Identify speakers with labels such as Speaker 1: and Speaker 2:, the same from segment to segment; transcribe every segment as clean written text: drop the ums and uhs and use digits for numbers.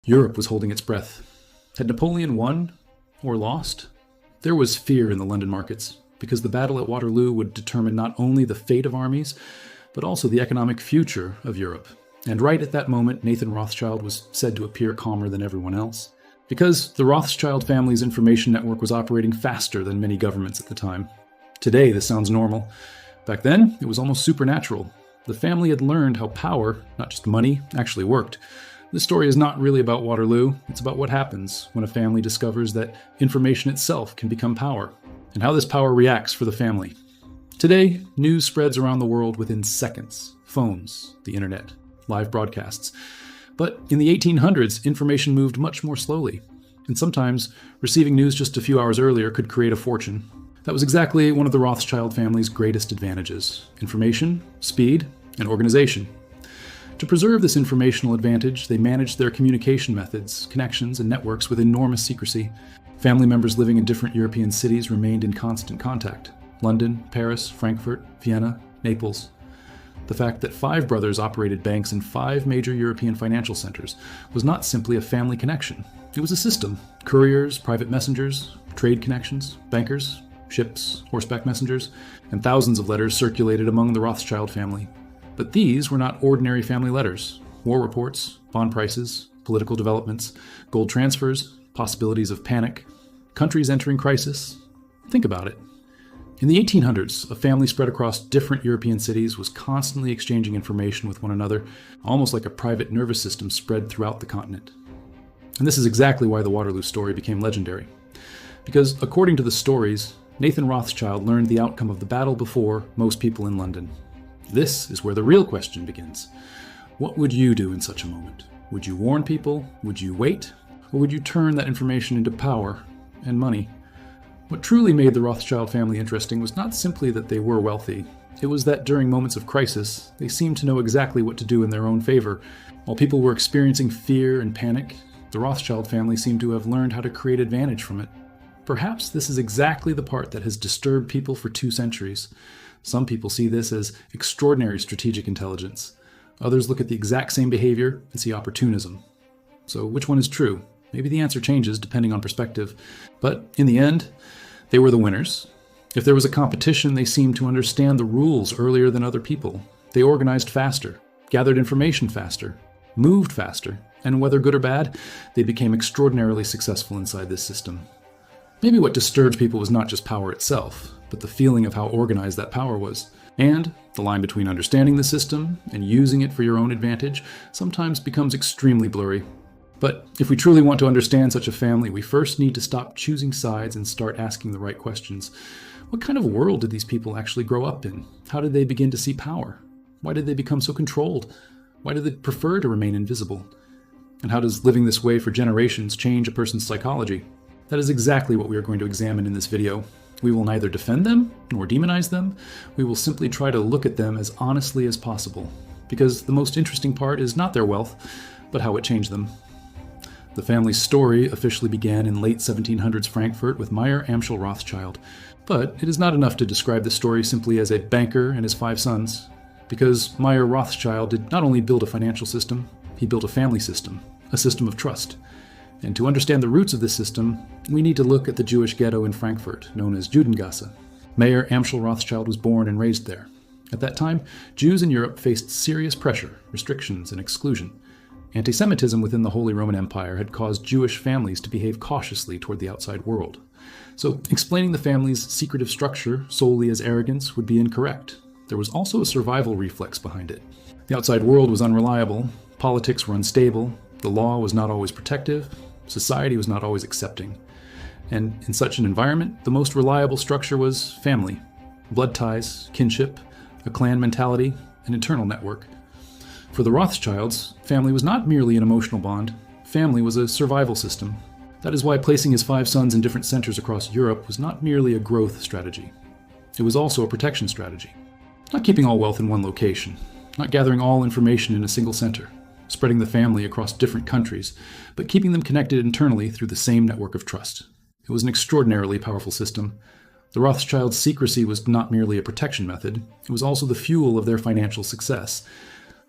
Speaker 1: Europe was holding its breath. Had Napoleon won or lost? There was fear in the London markets, because the battle at Waterloo would determine not only the fate of armies, but also the economic future of Europe. And right at that moment, Nathan Rothschild was said to appear calmer than everyone else, because the Rothschild family's information network was operating faster than many governments at the time. Today, this sounds normal. Back then, it was almost supernatural. The family had learned how power, not just money, actually worked. This story is not really about Waterloo, it's about what happens when a family discovers that information itself can become power, and how this power reacts for the family. Today, news spreads around the world within seconds. Phones, the internet, live broadcasts. But in the 1800s, information moved much more slowly, and sometimes receiving news just a few hours earlier could create a fortune. That was exactly one of the Rothschild family's greatest advantages: information, speed, and organization. To preserve this informational advantage, they managed their communication methods, connections, and networks with enormous secrecy. Family members living in different European cities remained in constant contact: London, Paris, Frankfurt, Vienna, Naples. The fact that 5 brothers operated banks in 5 major European financial centers was not simply a family connection. It was a system: couriers, private messengers, trade connections, bankers, ships, horseback messengers, and thousands of letters circulated among the Rothschild family. But these were not ordinary family letters. War reports, bond prices, political developments, gold transfers, possibilities of panic, countries entering crisis. Think about it. In the 1800s, a family spread across different European cities was constantly exchanging information with one another, almost like a private nervous system spread throughout the continent. And this is exactly why the Waterloo Story became legendary. Because according to the stories, Nathan Rothschild learned the outcome of the battle before most people in London. This is where the real question begins. What would you do in such a moment? Would you warn people? Would you wait? Or would you turn that information into power and money? What truly made the Rothschild family interesting was not simply that they were wealthy. It was that during moments of crisis, they seemed to know exactly what to do in their own favor. While people were experiencing fear and panic, the Rothschild family seemed to have learned how to create advantage from it. Perhaps this is exactly the part that has disturbed people for 2 centuries. Some people see this as extraordinary strategic intelligence. Others look at the exact same behavior and see opportunism. So which one is true? Maybe the answer changes depending on perspective. But in the end, they were the winners. If there was a competition, they seemed to understand the rules earlier than other people. They organized faster, gathered information faster, moved faster, and whether good or bad, they became extraordinarily successful inside this system. Maybe what disturbed people was not just power itself, but the feeling of how organized that power was. And the line between understanding the system and using it for your own advantage sometimes becomes extremely blurry. But if we truly want to understand such a family, we first need to stop choosing sides and start asking the right questions. What kind of world did these people actually grow up in? How did they begin to see power? Why did they become so controlled? Why did they prefer to remain invisible? And how does living this way for generations change a person's psychology? That is exactly what we are going to examine in this video. We will neither defend them nor demonize them. We will simply try to look at them as honestly as possible, because the most interesting part is not their wealth, but how it changed them. The family's story officially began in late 1700s Frankfurt with Meyer Amschel Rothschild, but it is not enough to describe the story simply as a banker and his 5 sons, because Meyer Rothschild did not only build a financial system, he built a family system, a system of trust. And to understand the roots of this system, we need to look at the Jewish ghetto in Frankfurt, known as Judengasse. Meyer Amschel Rothschild was born and raised there. At that time, Jews in Europe faced serious pressure, restrictions, and exclusion. Anti-Semitism within the Holy Roman Empire had caused Jewish families to behave cautiously toward the outside world. So explaining the family's secretive structure solely as arrogance would be incorrect. There was also a survival reflex behind it. The outside world was unreliable, politics were unstable, the law was not always protective, society was not always accepting. And in such an environment, the most reliable structure was family. Blood ties, kinship, a clan mentality, an internal network. For the Rothschilds, family was not merely an emotional bond. Family was a survival system. That is why placing his 5 sons in different centers across Europe was not merely a growth strategy. It was also a protection strategy. Not keeping all wealth in one location, not gathering all information in a single center, spreading the family across different countries, but keeping them connected internally through the same network of trust. It was an extraordinarily powerful system. The Rothschilds' secrecy was not merely a protection method, it was also the fuel of their financial success.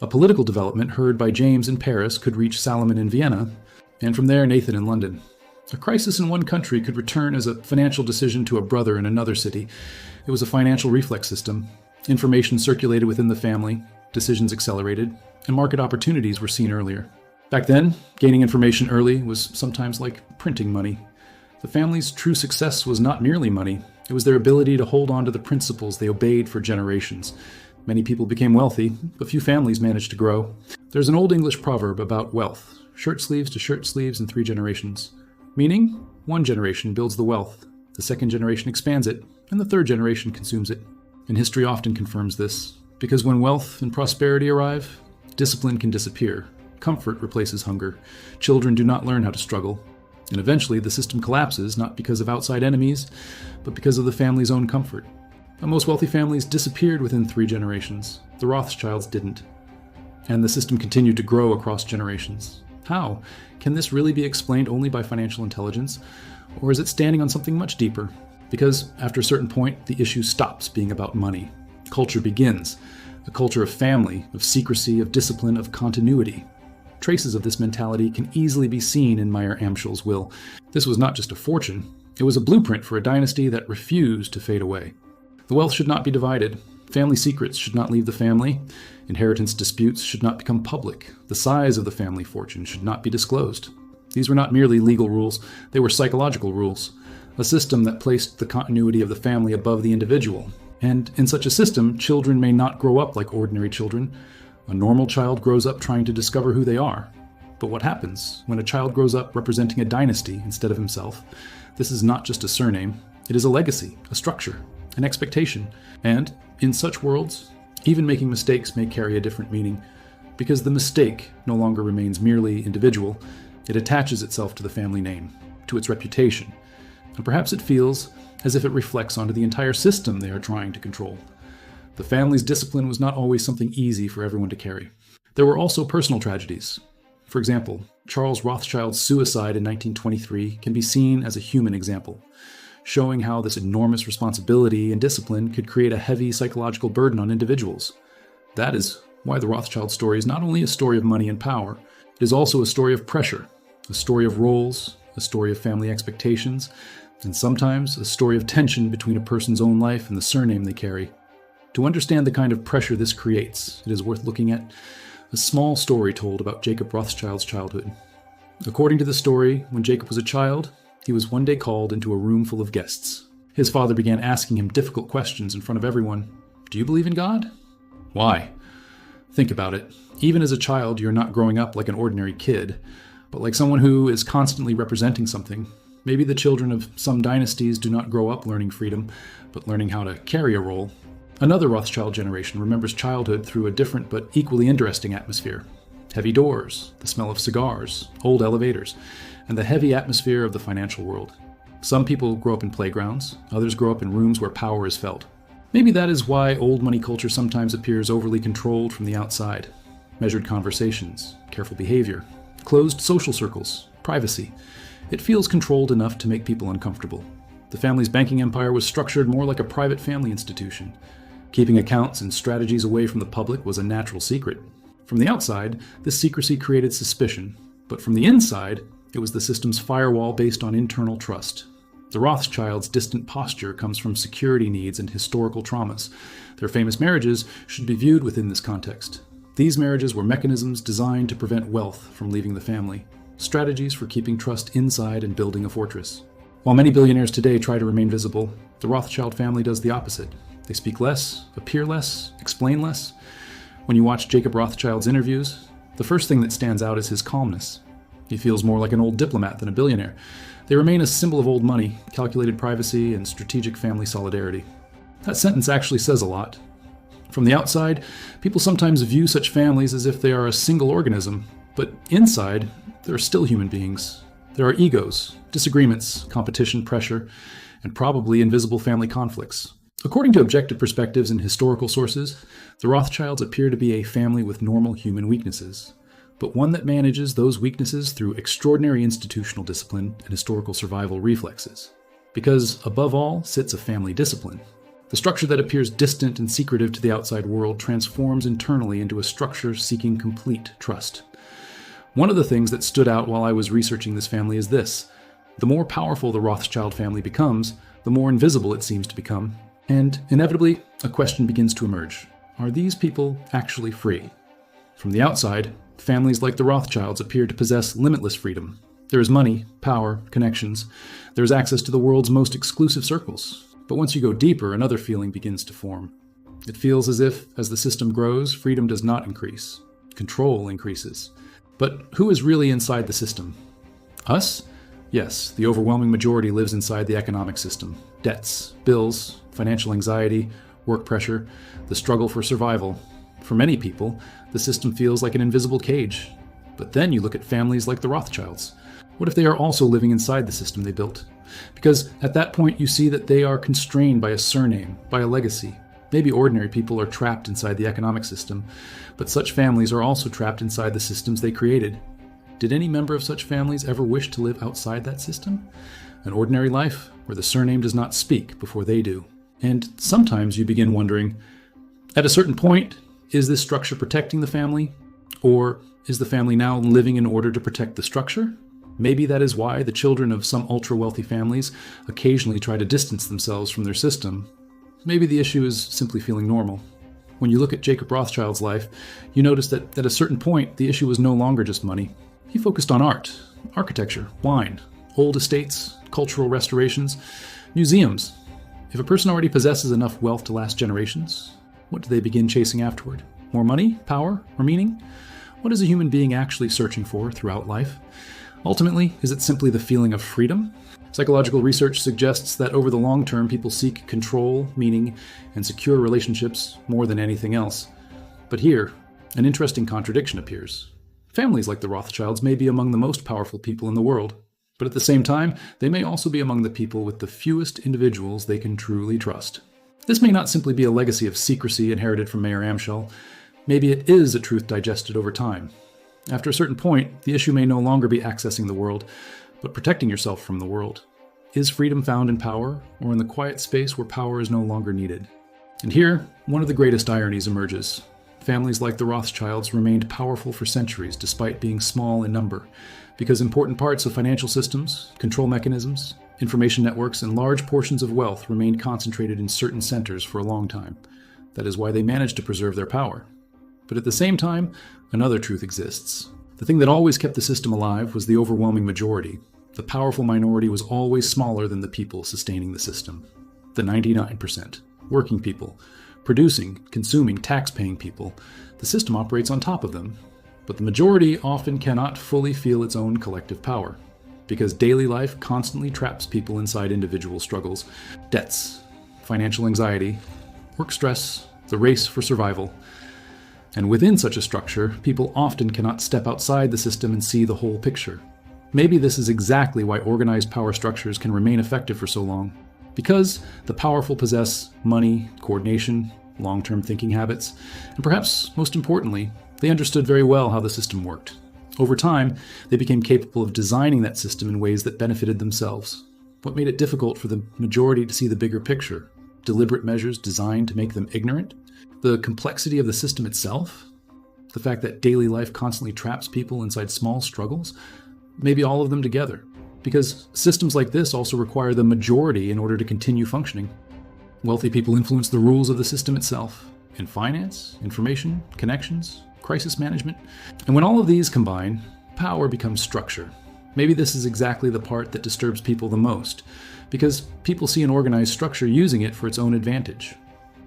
Speaker 1: A political development heard by James in Paris could reach Salomon in Vienna, And from there, Nathan in London. A crisis in one country could return as a financial decision to a brother in another city. It was a financial reflex system. Information circulated within the family, decisions accelerated, and market opportunities were seen earlier. Back then, gaining information early was sometimes like printing money. The family's true success was not merely money. It was their ability to hold on to the principles they obeyed for generations. Many people became wealthy, but few families managed to grow. There's an old English proverb about wealth: shirt sleeves to shirt sleeves in 3 generations. Meaning, one generation builds the wealth, the second generation expands it, and the third generation consumes it. And history often confirms this, because when wealth and prosperity arrive, discipline can disappear. Comfort replaces hunger. Children do not learn how to struggle. And eventually the system collapses, not because of outside enemies, but because of the family's own comfort. But most wealthy families disappeared within 3 generations. The Rothschilds didn't. And the system continued to grow across generations. How? Can this really be explained only by financial intelligence? Or is it standing on something much deeper? Because after a certain point, the issue stops being about money. Culture begins. A culture of family, of secrecy, of discipline, of continuity. Traces of this mentality can easily be seen in Meyer Amschel's will. This was not just a fortune. It was a blueprint for a dynasty that refused to fade away. The wealth should not be divided. Family secrets should not leave the family. Inheritance disputes should not become public. The size of the family fortune should not be disclosed. These were not merely legal rules, they were psychological rules. A system that placed the continuity of the family above the individual. And in such a system, children may not grow up like ordinary children. A normal child grows up trying to discover who they are. But what happens when a child grows up representing a dynasty instead of himself? This is not just a surname. It is a legacy, a structure, an expectation. And in such worlds, even making mistakes may carry a different meaning, because the mistake no longer remains merely individual. It attaches itself to the family name, to its reputation, and perhaps it feels as if it reflects onto the entire system they are trying to control. The family's discipline was not always something easy for everyone to carry. There were also personal tragedies. For example, Charles Rothschild's suicide in 1923 can be seen as a human example, showing how this enormous responsibility and discipline could create a heavy psychological burden on individuals. That is why the Rothschild story is not only a story of money and power, it is also a story of pressure, a story of roles, a story of family expectations, and sometimes a story of tension between a person's own life and the surname they carry. To understand the kind of pressure this creates, it is worth looking at a small story told about Jacob Rothschild's childhood. According to the story, when Jacob was a child, he was one day called into a room full of guests. His father began asking him difficult questions in front of everyone. Do you believe in God? Why? Think about it. Even as a child, you're not growing up like an ordinary kid, but like someone who is constantly representing something. Maybe the children of some dynasties do not grow up learning freedom, but learning how to carry a role. Another Rothschild generation remembers childhood through a different but equally interesting atmosphere. Heavy doors, the smell of cigars, old elevators, and the heavy atmosphere of the financial world. Some people grow up in playgrounds, others grow up in rooms where power is felt. Maybe that is why old money culture sometimes appears overly controlled from the outside. Measured conversations, careful behavior, closed social circles, privacy. It feels controlled enough to make people uncomfortable. The family's banking empire was structured more like a private family institution. Keeping accounts and strategies away from the public was a natural secret. From the outside, this secrecy created suspicion, but from the inside, it was the system's firewall based on internal trust. The Rothschilds' distant posture comes from security needs and historical traumas. Their famous marriages should be viewed within this context. These marriages were mechanisms designed to prevent wealth from leaving the family, strategies for keeping trust inside and building a fortress. While many billionaires today try to remain visible, the Rothschild family does the opposite. They speak less, appear less, explain less. When you watch Jacob Rothschild's interviews, the first thing that stands out is his calmness. He feels more like an old diplomat than a billionaire. They remain a symbol of old money, calculated privacy, and strategic family solidarity. That sentence actually says a lot. From the outside, people sometimes view such families as if they are a single organism, but inside, they're still human beings. There are egos, disagreements, competition, pressure, and probably invisible family conflicts. According to objective perspectives and historical sources, the Rothschilds appear to be a family with normal human weaknesses, but one that manages those weaknesses through extraordinary institutional discipline and historical survival reflexes. Because above all sits a family discipline. The structure that appears distant and secretive to the outside world transforms internally into a structure seeking complete trust. One of the things that stood out while I was researching this family is this. The more powerful the Rothschild family becomes, the more invisible it seems to become. And inevitably, a question begins to emerge. Are these people actually free? From the outside, families like the Rothschilds appear to possess limitless freedom. There is money, power, connections. There is access to the world's most exclusive circles. But once you go deeper, another feeling begins to form. It feels as if, as the system grows, freedom does not increase. Control increases. But who is really inside the system? Us? Yes, the overwhelming majority lives inside the economic system. Debts, bills, financial anxiety, work pressure, the struggle for survival. For many people, the system feels like an invisible cage. But then you look at families like the Rothschilds. What if they are also living inside the system they built? Because at that point you see that they are constrained by a surname, by a legacy. Maybe ordinary people are trapped inside the economic system, but such families are also trapped inside the systems they created. Did any member of such families ever wish to live outside that system? An ordinary life where the surname does not speak before they do. And sometimes you begin wondering, at a certain point, is this structure protecting the family? Or is the family now living in order to protect the structure? Maybe that is why the children of some ultra-wealthy families occasionally try to distance themselves from their system. Maybe the issue is simply feeling normal. When you look at Jacob Rothschild's life, you notice that at a certain point, the issue was no longer just money. He focused on art, architecture, wine, old estates, cultural restorations, museums. If a person already possesses enough wealth to last generations, what do they begin chasing afterward? More money, power, or meaning? What is a human being actually searching for throughout life? Ultimately, is it simply the feeling of freedom? Psychological research suggests that over the long term, people seek control, meaning, and secure relationships more than anything else. But here, an interesting contradiction appears. Families like the Rothschilds may be among the most powerful people in the world, but at the same time, they may also be among the people with the fewest individuals they can truly trust. This may not simply be a legacy of secrecy inherited from Mayor Amschel. Maybe it is a truth digested over time. After a certain point, the issue may no longer be accessing the world, but protecting yourself from the world. Is freedom found in power, or in the quiet space where power is no longer needed? And here, one of the greatest ironies emerges. Families like the Rothschilds remained powerful for centuries despite being small in number, because important parts of financial systems, control mechanisms, information networks, and large portions of wealth remained concentrated in certain centers for a long time. That is why they managed to preserve their power. But at the same time, another truth exists. The thing that always kept the system alive was the overwhelming majority. The powerful minority was always smaller than the people sustaining the system. The 99%. Working people. Producing, consuming, tax-paying people. The system operates on top of them. But the majority often cannot fully feel its own collective power. Because daily life constantly traps people inside individual struggles. Debts, financial anxiety, work stress, the race for survival. And within such a structure, people often cannot step outside the system and see the whole picture. Maybe this is exactly why organized power structures can remain effective for so long. Because the powerful possess money, coordination, long-term thinking habits, and perhaps most importantly, they understood very well how the system worked. Over time, they became capable of designing that system in ways that benefited themselves. What made it difficult for the majority to see the bigger picture? Deliberate measures designed to make them ignorant? The complexity of the system itself? The fact that daily life constantly traps people inside small struggles? Maybe all of them together. Because systems like this also require the majority in order to continue functioning. Wealthy people influence the rules of the system itself. In finance, information, connections, crisis management. And when all of these combine, power becomes structure. Maybe this is exactly the part that disturbs people the most, because people see an organized structure using it for its own advantage.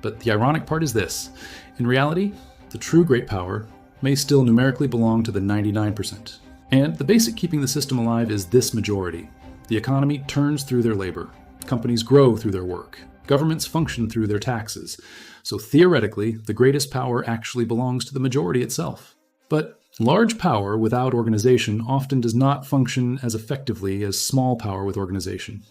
Speaker 1: But the ironic part is this. In reality, the true great power may still numerically belong to the 99%. And the basic keeping the system alive is this majority. The economy turns through their labor. Companies grow through their work. Governments function through their taxes. So theoretically, the greatest power actually belongs to the majority itself. But large power without organization often does not function as effectively as small power with organization.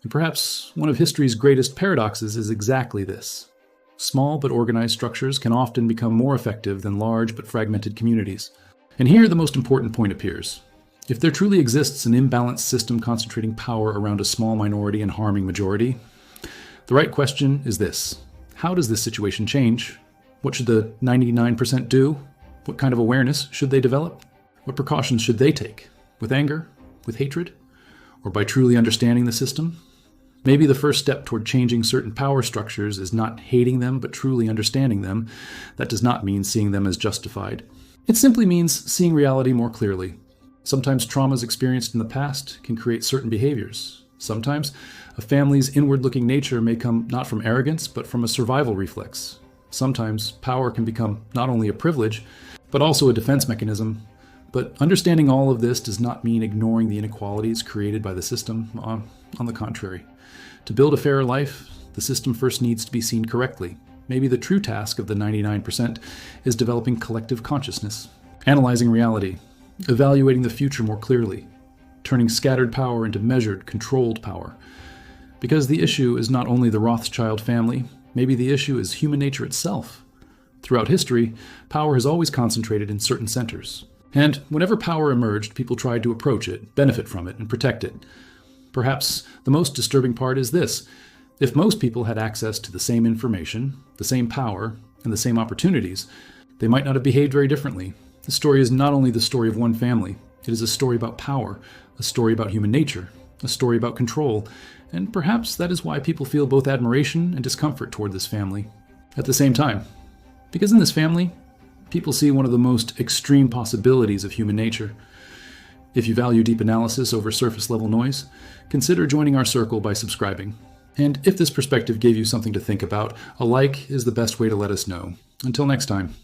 Speaker 1: And perhaps one of history's greatest paradoxes is exactly this. Small but organized structures can often become more effective than large but fragmented communities. And here the most important point appears. If there truly exists an imbalanced system concentrating power around a small minority and harming majority, the right question is this. How does this situation change? What should the 99% do? What kind of awareness should they develop? What precautions should they take? With anger? With hatred? Or by truly understanding the system? Maybe the first step toward changing certain power structures is not hating them, but truly understanding them. That does not mean seeing them as justified. It simply means seeing reality more clearly. Sometimes traumas experienced in the past can create certain behaviors. Sometimes a family's inward-looking nature may come not from arrogance, but from a survival reflex. Sometimes power can become not only a privilege, but also a defense mechanism. But understanding all of this does not mean ignoring the inequalities created by the system. On the contrary. To build a fairer life, the system first needs to be seen correctly. Maybe the true task of the 99% is developing collective consciousness, analyzing reality, evaluating the future more clearly, turning scattered power into measured, controlled power. Because the issue is not only the Rothschild family, maybe the issue is human nature itself. Throughout history, power has always concentrated in certain centers. And whenever power emerged, people tried to approach it, benefit from it, and protect it. Perhaps the most disturbing part is this. If most people had access to the same information, the same power, and the same opportunities, they might not have behaved very differently. The story is not only the story of one family, it is a story about power, a story about human nature, a story about control, and perhaps that is why people feel both admiration and discomfort toward this family at the same time. Because in this family, people see one of the most extreme possibilities of human nature. If you value deep analysis over surface-level noise, consider joining our circle by subscribing. And if this perspective gave you something to think about, a like is the best way to let us know. Until next time.